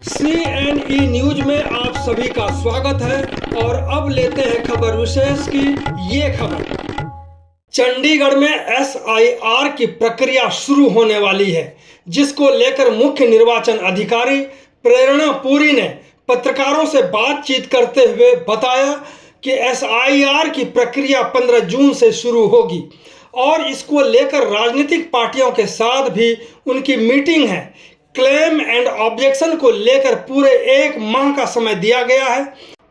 CNE news में आप सभी का स्वागत है और अब लेते हैं खबर विशेष की ये खबर। चंडीगढ़ में SIR की प्रक्रिया शुरू होने वाली है, जिसको लेकर मुख्य निर्वाचन अधिकारी प्रेरणा पुरी ने पत्रकारों से बातचीत करते हुए बताया कि SIR की प्रक्रिया 15 जून से शुरू होगी और इसको लेकर राजनीतिक पार्टियों के साथ भी उनकी मीटिंग है। क्लेम एंड ऑब्जेक्शन को लेकर पूरे 1 माह का समय दिया गया है।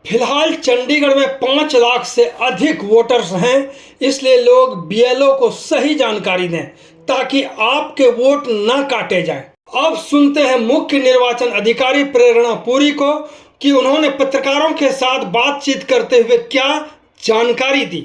फिलहाल चंडीगढ़ में 5 लाख से अधिक वोटर्स हैं, इसलिए लोग BLO को सही जानकारी दें ताकि आपके वोट न काटे जाएं। अब सुनते हैं मुख्य निर्वाचन अधिकारी प्रेरणा पुरी को कि उन्होंने पत्रकारों के साथ बातचीत करते हुए क्या जानकारी दी।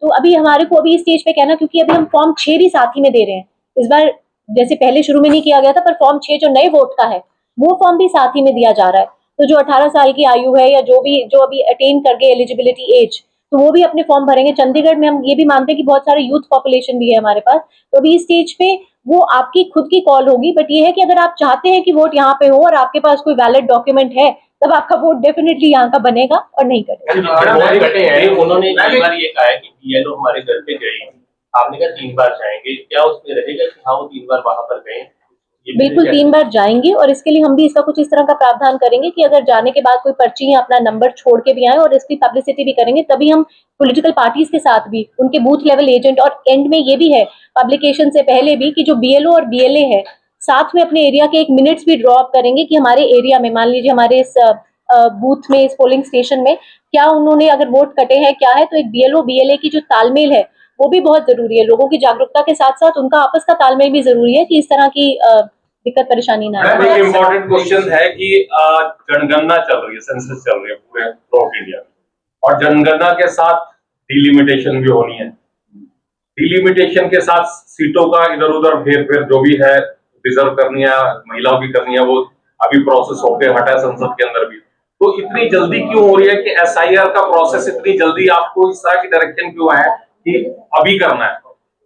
तो अभी हमारे को अभी स्टेज पे कहना, क्योंकि अभी हम फॉर्म 6 भी साथ ही में दे रहे हैं इस बार, जैसे पहले शुरू में नहीं किया गया था, पर फॉर्म 6 जो नए वोट का है वो फॉर्म भी साथ ही में दिया जा रहा है। तो जो 18 साल की आयु है या जो अभी अटेन कर गए एलिजिबिलिटी एज, तो वो भी अपने फॉर्म भरेंगे। चंडीगढ़ में हम ये भी मानते हैं कि बहुत सारे यूथ पॉपुलेशन भी है हमारे पास, तो अभी इस स्टेज पे वो आपकी खुद की कॉल होगी। बट ये है कि अगर आप चाहते हैं कि वोट यहाँ पे हो और आपके पास कोई वैलिड डॉक्यूमेंट है, तब आपका वोट डेफिनेटली यहाँ का बनेगा और नहीं कटेगा। उन्होंने एक बार ये कहा है कि BLO हमारे घर पे गए, आपने कहा 3 बार जाएंगे, क्या उसमें रहेगा कि हाँ वो 3 बार वहां पर गए? बिल्कुल 3 बार जाएंगे, और इसके लिए हम भी इसका कुछ इस तरह का प्रावधान करेंगे कि अगर जाने के बाद कोई पर्ची या अपना नंबर छोड़ के भी आए और इसकी पब्लिसिटी भी करेंगे, तभी हम पॉलिटिकल पार्टीज के साथ भी उनके बूथ लेवल एजेंट, और एंड में ये भी है पब्लिकेशन से पहले भी कि जो BLO और BLA है साथ में अपने एरिया के 1 मिनट्स भी ड्रॉ अप करेंगे कि हमारे एरिया में, मान लीजिए हमारे इस बूथ में, इस पोलिंग स्टेशन में क्या उन्होंने अगर वोट कटे हैं क्या है। तो एक BLO BLA की जो तालमेल है वो भी बहुत जरूरी है। लोगों की जागरूकता के साथ साथ उनका आपस का तालमेल भी जरूरी है कि इस तरह की दिक्कत परेशानी ना आए। एक इम्पोर्टेंट क्वेश्चन है कि जनगणना चल रही है, सेंसस चल रही है पूरे ऑफ इंडिया में, और जनगणना के साथ डिलिमिटेशन भी होनी है। डिलिमिटेशन के साथ सीटों का इधर उधर फेर फेर जो भी है, रिजर्व करनी है, महिलाओं की करनी है, वो अभी प्रोसेस होकर हटा है संसद के अंदर भी। तो इतनी जल्दी क्यों हो रही है कि SIR का प्रोसेस इतनी जल्दी आपको इस तरह की डायरेक्शन क्यों है कि अभी करना है,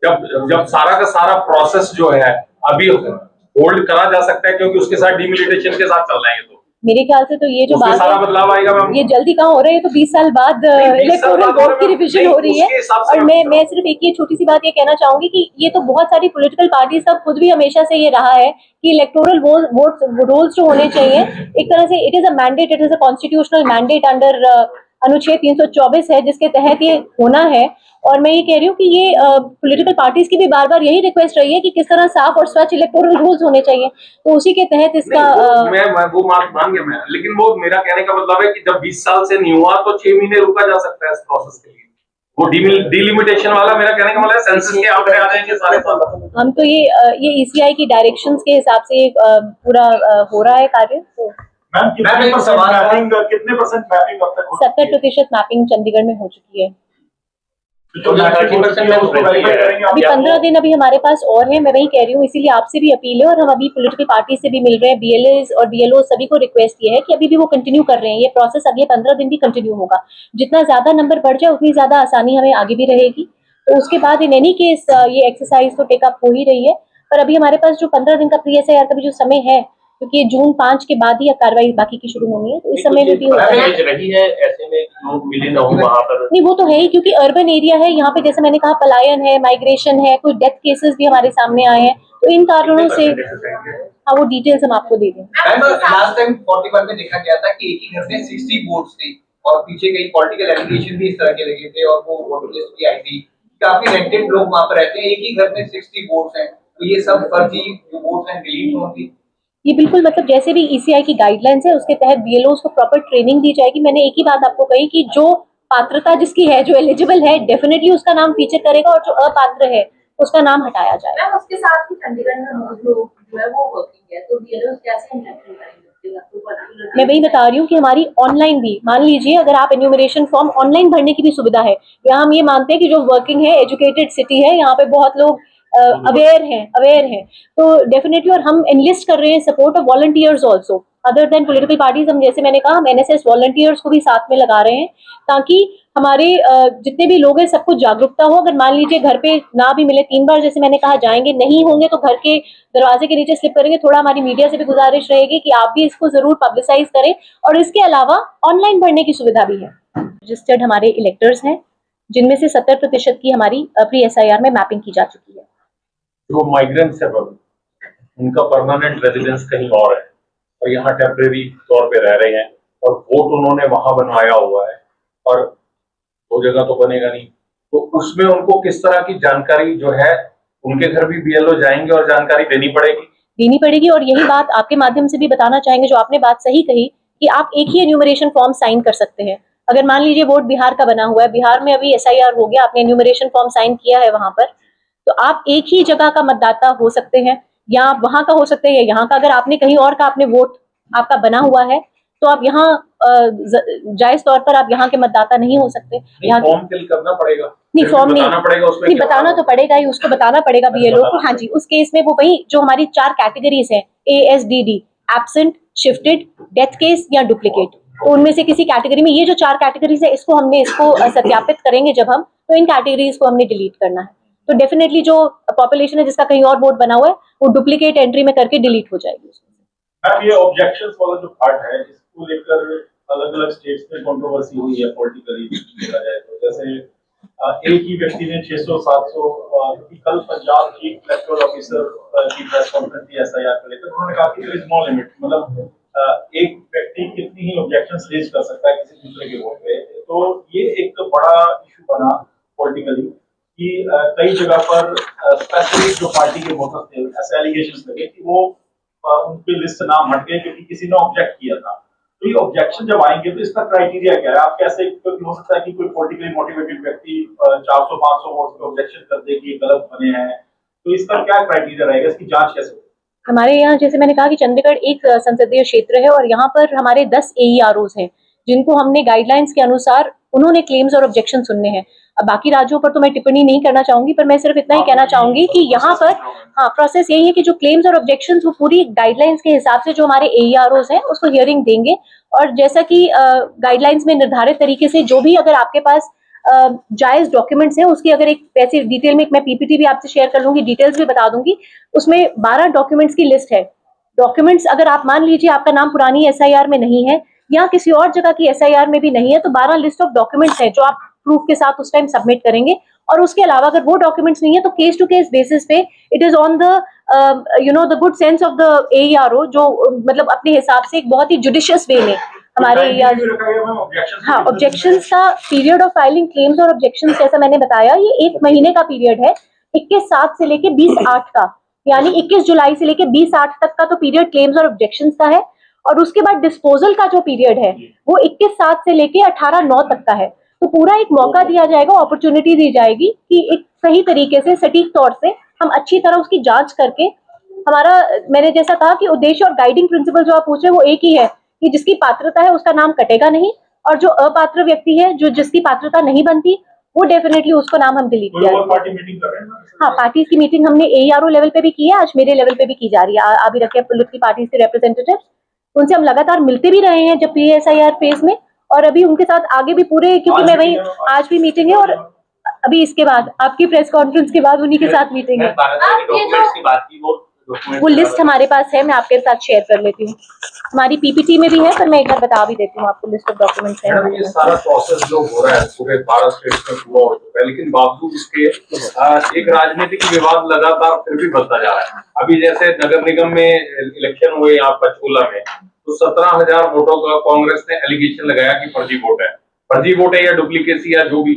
जब सारा का सारा प्रोसेस जो है अभी होल्ड करा जा सकता है, क्योंकि उसके साथ डिमिलिटेशन के साथ चल रहे हैं। तो मेरे ख्याल से तो ये जो बात सारा बदलाव आएगा मैम, ये जल्दी कहाँ हो रहा है, तो 20 साल बाद इलेक्टोरल वोट की रिविजन हो रही है। और मैं सिर्फ एक ये छोटी सी बात ये कहना चाहूंगी कि ये तो बहुत सारी पॉलिटिकल पार्टीज का खुद भी हमेशा से ये रहा है कि इलेक्टोरल वोट रोल्स जो होने चाहिए, एक तरह से it is a mandate, it is a constitutional mandate under अनुच्छेद 324 है, जिसके तहत ये होना है। और मैं ये कह रही हूँ कि ये पॉलिटिकल पार्टीज की भी बार बार यही रिक्वेस्ट रही है कि किस तरह साफ और स्वच्छ इलेक्टोरल रूल्स होने चाहिए, तो उसी के तहत इसका वो मान गया मैं, लेकिन वो मेरा कहने का मतलब है कि जब 20 साल से नहीं हुआ तो 6 महीने रुका जा सकता है इस प्रोसेस के लिए। वो डिलिमिटेशन वाला मेरा कहने का मतलब है सेंसस के आंकड़े आ जाएंगे सारे साल। हम तो ये ECI की डायरेक्शंस के हिसाब से पूरा हो रहा है कार्य। तो कितने परसेंट मैपिंग अब तक 70% मैपिंग चंडीगढ़ में हो चुकी है। तो 90% अभी 15 दिन अभी हमारे पास और है, मैं वही कह रही हूँ, इसीलिए आपसे भी अपील है और हम अभी पॉलिटिकल पार्टी से भी मिल रहे हैं, BLAs और BLO सभी को रिक्वेस्ट ये है कि अभी भी वो कंटिन्यू कर रहे हैं, ये प्रोसेस अगले 15 दिन भी कंटिन्यू होगा। जितना ज्यादा नंबर बढ़ जाए उतनी ज्यादा आसानी हमें आगे भी रहेगी। तो उसके बाद इन एनी केस ये एक्सरसाइज तो टेकअप हो ही रही है, पर अभी हमारे पास जो 15 दिन का प्री SIR का भी जो समय है, क्योंकि जून 5 के बाद ही कार्रवाई बाकी की शुरू होनी है, तो इस समय में भी रही है ऐसे में लोग मिले ना हो वहां पर। नहीं, वो तो है ही, क्योंकि अर्बन एरिया है यहाँ पे, जैसे मैंने कहा पलायन है, माइग्रेशन है, कुछ डेथ केसेस भी हमारे सामने आए हैं, तो इन कारणों से हाँ वो डिटेल्स हम आपको दे देंगे। लास्ट टाइम 41 में देखा गया था कि एक ही घर में 60 वोट्स थे और पीछे कई पॉलिटिकल एलिगेशन भी इस तरह के लगे थे और वो वोटर लिस्ट भी आई थी, काफी रेंटेड लोग वहां पर रहते हैं, एक ही घर में 60 वोट्स हैं, तो ये सब फर्जी वोट्स हैं, डिलीट होंगे। ये बिल्कुल, मतलब जैसे भी ECI की गाइडलाइंस है उसके तहत BLOs को प्रॉपर ट्रेनिंग दी जाएगी। मैंने एक ही बात आपको कही कि जो पात्रता जिसकी है, जो एलिजिबल है, डेफिनेटली उसका नाम फीचर करेगा और जो अपात्र है उसका नाम हटाया जाएगा। मैम उसके साथ ही चंडीगढ़ में लोग जो है वो वर्किंग है, तो BLOs कैसे इंटरेक्ट करेंगे? मैं वही बता रही हूँ कि हमारी ऑनलाइन भी, मान लीजिए अगर आप एन्यूमरेशन फॉर्म ऑनलाइन भरने की भी सुविधा है। यहाँ हम ये मानते हैं कि जो वर्किंग है, एजुकेटेड सिटी है, यहाँ पे बहुत लोग अवेयर हैं, तो डेफिनेटली, और हम एनलिस्ट कर रहे हैं support of volunteers also, other than political parties हम, जैसे मैंने कहा, हम एनएसएस वॉलंटियर्स को भी साथ में लगा रहे हैं ताकि हमारे जितने भी लोग हैं सबको जागरूकता हो। अगर मान लीजिए घर पे ना भी मिले, 3 बार जैसे मैंने कहा जाएंगे, नहीं होंगे तो घर के दरवाजे के नीचे स्लिप करेंगे। थोड़ा हमारी मीडिया से भी गुजारिश रहेगी कि आप भी इसको जरूर पब्लिसाइज करें। और इसके अलावा ऑनलाइन भरने की सुविधा भी है। रजिस्टर्ड हमारे इलेक्टर्स हैं जिनमें से 70% की हमारी प्री SIR में मैपिंग की जा चुकी है। जो माइग्रेंट्स है उनका परमानेंट रेजिडेंस कहीं और है और यहाँ टेम्परेरी तौर पे रह रहे हैं और वोट उन्होंने वहां बनवाया हुआ है और वो जगह तो बनेगा नहीं, तो उसमें उनको किस तरह की जानकारी जो है, उनके घर भी BLO जाएंगे और जानकारी देनी पड़ेगी। और यही बात आपके माध्यम से भी बताना चाहेंगे, जो आपने बात सही कही कि आप एक ही एन्यूमरेशन फॉर्म साइन कर सकते हैं। अगर मान लीजिए वोट बिहार का बना हुआ है, बिहार में अभी SIR हो गया, आपने एन्यूमरेशन फॉर्म साइन किया है वहां पर, तो आप एक ही जगह का मतदाता हो सकते हैं, या आप वहां का हो सकते हैं या यहाँ का। अगर आपने कहीं और का आपने वोट आपका बना हुआ है तो आप यहाँ जायज तौर पर आप यहाँ के मतदाता नहीं हो सकते। यहाँ फॉर्म फिल करना पड़ेगा, नहीं, फॉर्म नहीं बताना पड़ेगा, उसमें नहीं बताना तो पड़ेगा ही, उसको बताना पड़ेगा BLO को। हाँ जी, उस केस में वो वही जो हमारी 4 कैटेगरीज है, ASDD, absent, shifted, death case या डुप्लीकेट, तो उनमें से किसी कैटेगरी में ये जो 4 कैटेगरीज है इसको सत्यापित करेंगे जब हम, तो इन कैटेगरीज को हमने डिलीट करना है। तो डेफिनेटली जो पॉपुलेशन है जिसका कहीं और वोट बना हुआ है वो डुप्लीकेट एंट्री में करके डिलीट हो जाएगी। मैम, ये ऑब्जेक्शंस वाला जो पार्ट है इसको लेकर अलग अलग स्टेट्स में कंट्रोवर्सी हुई है पॉलिटिकली देखा जाए तो। जैसे एक ही व्यक्ति ने 600-700, कल पंजाब चीफ इलेक्टोरल ऑफिसर की प्रेस कॉन्फ्रेंस थी SIR को लेकर, उन्होंने कहा कि देयर इज नो लिमिट, मतलब एक व्यक्ति कितनी ही ऑब्जेक्शंस रेज कर सकता है किसी दूसरे के वोट पे। तो ये एक बड़ा इशू बना पॉलिटिकली कि कई जगह पर स्पेशली जो पार्टी के वोटर्स थे ऐसे एलिगेशंस लगे कि वो उनके लिस्ट से नाम हट गए क्योंकि किसी ने ऑब्जेक्ट किया था। तो ये ऑब्जेक्शन जब आएंगे तो इसका क्राइटेरिया क्या है? आप कैसे हो सकता है कि कोई पॉलिटिकली मोटिवेटेड व्यक्ति 400-500 वोट पे ऑब्जेक्शन कर दे कि गलत बने हैं, तो इसका क्या क्राइटेरिया रहेगा, इसकी जांच कैसे होगी? हमारे यहाँ, जैसे मैंने कहा कि चंडीगढ़ एक संसदीय क्षेत्र है और यहाँ पर हमारे 10 AEROs हैं जिनको हमने गाइडलाइंस के अनुसार उन्होंने क्लेम्स और ऑब्जेक्शन सुनने हैं। अब बाकी राज्यों पर तो मैं टिप्पणी नहीं करना चाहूंगी, पर मैं सिर्फ इतना ही कहना चाहूंगी कि यहाँ पर प्रोसेस यही है कि जो क्लेम्स और ऑब्जेक्शंस वो पूरी गाइडलाइंस के हिसाब से जो हमारे AEROs हैं उसको हियरिंग देंगे। और जैसा कि गाइडलाइंस में निर्धारित तरीके से जो भी अगर आपके पास जायज डॉक्यूमेंट्स है उसकी अगर एक वैसे डिटेल में मैं PPT भी आपसे शेयर कर लूंगी, डिटेल्स भी बता दूंगी। उसमें 12 डॉक्यूमेंट्स की लिस्ट है। डॉक्यूमेंट्स अगर आप मान लीजिए आपका नाम पुरानी SIR में नहीं है या किसी और जगह की SIR में भी नहीं है, तो 12 लिस्ट ऑफ डॉक्यूमेंट्स है जो आप प्रूफ के साथ उस टाइम सबमिट करेंगे। और उसके अलावा अगर वो डॉक्यूमेंट्स नहीं है तो केस टू केस बेसिस पे it is on the the good sense of the AERO, जो मतलब अपने हिसाब से एक बहुत ही जुडिशियस वे में हमारे ऑब्जेक्शंस का पीरियड ऑफ फाइलिंग क्लेम्स और ऑब्जेक्शंस, जैसा मैंने बताया, ये 1 महीने का पीरियड है। 21/7 से लेके 20/8 का, यानी 21 जुलाई से लेके 20/8 तक का तो पीरियड क्लेम्स और ऑब्जेक्शंस का है। और उसके बाद डिस्पोजल का जो पीरियड है वो 21/7 से लेके 18/9 तक का है। तो पूरा एक मौका दिया जाएगा, अपॉर्चुनिटी दी जाएगी कि एक सही तरीके से सटीक तौर से हम अच्छी तरह उसकी जांच करके, हमारा, मैंने जैसा कहा कि उद्देश्य और गाइडिंग प्रिंसिपल जो आप पूछ रहे हैं वो एक ही है कि जिसकी पात्रता है उसका नाम कटेगा नहीं, और जो अपात्र व्यक्ति है, जो जिसकी पात्रता नहीं बनती, वो डेफिनेटली उसको नाम हम डिलीट किया। पार्टी मीटिंग कर रहे हैं? हाँ, पार्टी की मीटिंग हमने AERO लेवल पे भी की है, आज मेरे लेवल पे भी की जा रही है। आ भी रखे पॉलिटिकल पार्टीज के रिप्रेजेंटेटिव्स, उनसे हम लगातार मिलते भी रहे हैं जब PSIR फेज में, और अभी उनके साथ आगे भी पूरे, क्योंकि मैं वही, आज भी मीटिंग है और अभी इसके बाद आपकी प्रेस कॉन्फ्रेंस के बाद उन्हीं के साथ मीटिंग है। डॉक्यूमेंट्स की बात की, वो लिस्ट हमारे पास है, मैं आपके साथ शेयर कर लेती हूँ। हमारी PPT में भी है, पर मैं एक बार बता भी देती हूँ आपको, लिस्ट ऑफ डॉक्यूमेंट्स है। ये सारा प्रोसेस जो हो रहा है पूरे 12 स्टेट्स में पूरा हो चुका है, लेकिन बावजूद इसके एक राजनीतिक विवाद लगातार फिर भी बढ़ता जा रहा है। अभी जैसे नगर निगम में इलेक्शन हुए यहाँ पंचकूला में, तो 17,000 वोटों का कांग्रेस ने एलिगेशन लगाया कि फर्जी वोट है या डुप्लीकेसी या जो भी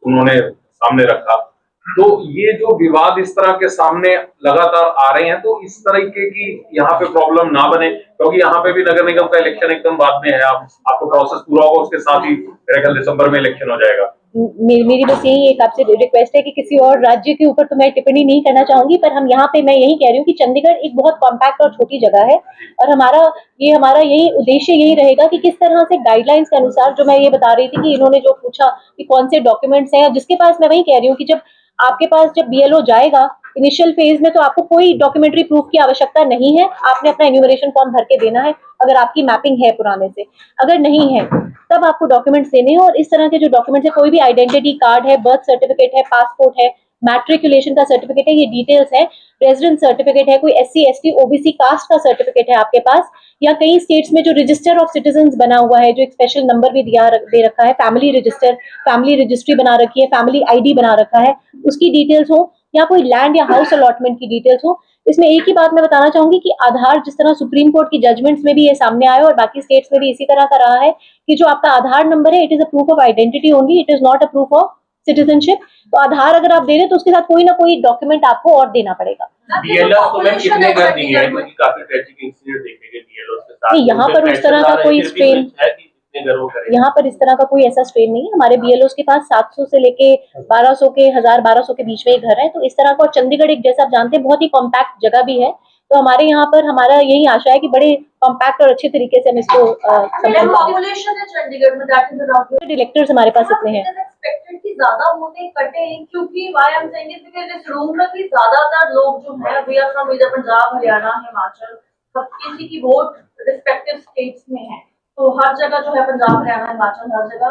उन्होंने सामने रखा। तो ये जो विवाद इस तरह के सामने लगातार आ रहे हैं, तो इस तरीके की यहाँ पे प्रॉब्लम ना बने, क्योंकि यहाँ पे भी नगर निगम का इलेक्शन एकदम बाद में है। आपको प्रोसेस पूरा होगा, उसके साथ ही मेरे ख्याल दिसंबर में इलेक्शन हो जाएगा। मेरी बस यही एक आपसे रिक्वेस्ट है कि किसी और राज्य के ऊपर तो मैं टिप्पणी नहीं करना चाहूंगी, पर हम यहाँ पे, मैं यही कह रही हूँ कि चंडीगढ़ एक बहुत कॉम्पैक्ट और छोटी जगह है, और हमारा यही उद्देश्य यही रहेगा कि किस तरह से गाइडलाइंस के अनुसार, जो मैं ये बता रही थी कि इन्होंने जो पूछा कि कौन से डॉक्यूमेंट्स हैं जिसके पास, मैं वही कह रही हूँ कि जब आपके पास जब BLO जाएगा इनिशियल फेज में, तो आपको कोई डॉक्यूमेंट्री प्रूफ की आवश्यकता नहीं है, आपने अपना एन्यूमरेशन फॉर्म भर के देना है। अगर आपकी मैपिंग है पुराने से। अगर नहीं है तब आपको डॉक्यूमेंट्स देने हैं, और इस तरह के जो डॉक्यूमेंट्स है, कोई भी आइडेंटिटी कार्ड है, बर्थ सर्टिफिकेट है, पासपोर्ट है, मैट्रिकुलेशन का सर्टिफिकेट है, ये डिटेल्स है, रेजिडेंस सर्टिफिकेट है, कोई SC ST OBC कास्ट का सर्टिफिकेट है आपके पास, या कई स्टेट्स में जो रजिस्टर ऑफ सिटीजन्स बना हुआ है, जो एक स्पेशल नंबर भी दे रखा है, फैमिली रजिस्टर, फैमिली रजिस्ट्री बना रखी है, फैमिली ID बना रखा है, उसकी डिटेल्स हो, या कोई लैंड या हाउस अलॉटमेंट की डिटेल्स हो। इसमें एक ही बात मैं बताना चाहूंगी कि आधार, जिस तरह सुप्रीम कोर्ट की जजमेंट्स में भी ये सामने आया और बाकी स्टेट्स में भी इसी तरह का रहा है कि जो आपका आधार नंबर है, it is a proof of identity only, it is not a proof of citizenship. तो आधार अगर आप दे रहे हैं तो उसके साथ कोई ना कोई डॉक्यूमेंट आपको और देना पड़ेगा। BLOs को मैम कितने कर दिए हैं, क्योंकि काफी ट्रेजिक इंसिडेंट देखे गए BLOs के साथ। नहीं, यहाँ पर उस तरह का कोई स्ट्रेन, है कि कितने घर वो करें। यहाँ पर इस तरह का कोई ऐसा स्ट्रेन नहीं है। हमारे BLOs के पास 700 से लेके 1200 के 1000-1200 के बीच में ही घर है। तो इस तरह का, और चंडीगढ़ एक, जैसा आप जानते हैं, बहुत ही कॉम्पैक्ट जगह भी है। तो हमारे यहाँ पर हमारा यही आशा है कि बड़े कॉम्पैक्ट और अच्छे तरीके से हम इसको पॉपुलेशन है चंडीगढ़ में, दैट इज अराउंड इलेक्टर्स हमारे पास इतने हैं। एक्सपेक्टेड कि ज्यादा वोटें कटे, क्योंकि why I am saying it because इस रूम में भी ज्यादातर लोग जो है वी आर फ्रॉम इधर पंजाब, हरियाणा, हिमाचल, सब किसी की वोट रिस्पेक्टिव स्टेट्स में है। तो हर जगह जो है पंजाब, हरियाणा, हिमाचल, हर जगह,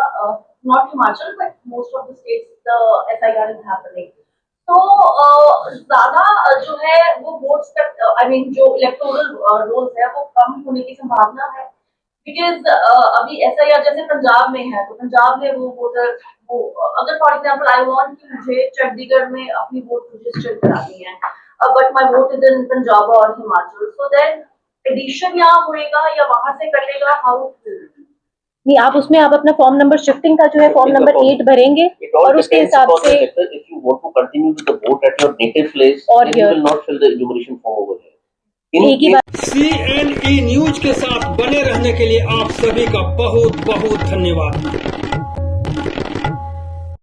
not Himachal but most of the states the SIR is happening. तो ज्यादा जो है वो वोट्स तक, आई मीन जो इलेक्टोरल रोल्स है वो कम होने की संभावना है, बिकॉज अभी SIR जैसे पंजाब में है, तो पंजाब में वो वोटर, वो अगर फॉर एग्जांपल आई वांट कि मुझे चंडीगढ़ में अपनी वोट रजिस्टर करानी है, but my vote is in Punjab और हिमाचल, सो देन एडिशन यहाँ होएगा या वहां से कटेगा, हाउ? नहीं, आप उसमें आप अपना फॉर्म नंबर, शिफ्टिंग का जो है फॉर्म नंबर 8 भरेंगे और उसके हिसाब से if you want to continue with the vote at your native place, Or then you here. will not fill the enumeration form over here. एक ही बात। CNE न्यूज के साथ बने रहने के लिए आप सभी का बहुत बहुत धन्यवाद।